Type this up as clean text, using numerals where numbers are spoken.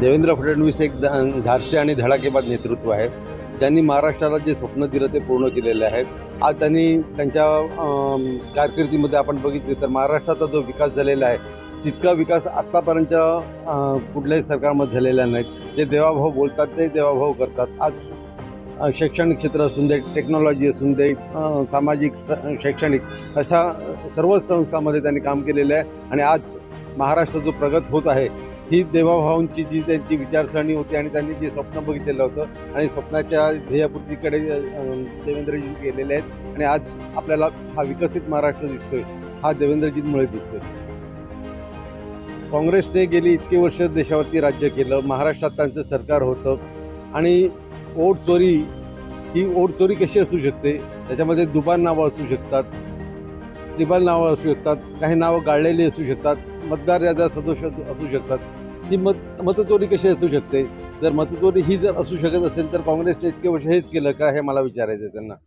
देवेंद्र फडणवीस एक धाडसी आणि धडाकेबाज नेतृत्व आहे, ज्यांनी महाराष्ट्राला जे स्वप्न दिलं ते पूर्ण केलेले आहे। आज त्यांनी त्यांच्या कारकिर्दीमध्ये आपण बघितले तर महाराष्ट्राचा जो विकास झालेला आहे तितका विकास आत्तापर्यंत कुठल्याही सरकारमध्ये झालेला नाही। जे देवाभाऊ बोलतात ते देवाभाऊ करतात। आज शैक्षणिक क्षेत्र असून दे, टेक्नॉलॉजी असून दे, सामाजिक शैक्षणिक अशा सर्वच संस्थांमध्ये त्यांनी काम केलेलं आहे आणि आज महाराष्ट्र जो प्रगत होत आहे ही देवाभाऊंची जी त्यांची विचारसरणी होती आणि त्यांनी जे स्वप्न बघितलेलं होतं आणि स्वप्नाच्या ध्येयपूर्तीकडे देवेंद्रजी गेलेले आहेत आणि आज आपल्याला हा विकसित महाराष्ट्र दिसतोय, हा देवेंद्रजींमुळे दिसतोय। काँग्रेसने गेली इतकी वर्ष देशावरती राज्य केलं, महाराष्ट्रात त्यांचं सरकार होतं आणि वोट चोरी ही वोट चोरी कशी असू शकते? त्याच्यामध्ये दुबार नावं असू शकतात, त्रिबाल नावं असू शकतात, काही नावं गाळलेली असू शकतात, मतदार याद्या सदोष असू शकतात। ही मतचोरी कशी असू शकते? जर मतचोरी ही जर असू शकत असेल तर काँग्रेसने इतके वर्ष हेच केलं का, हे मला विचारायचं आहे त्यांना।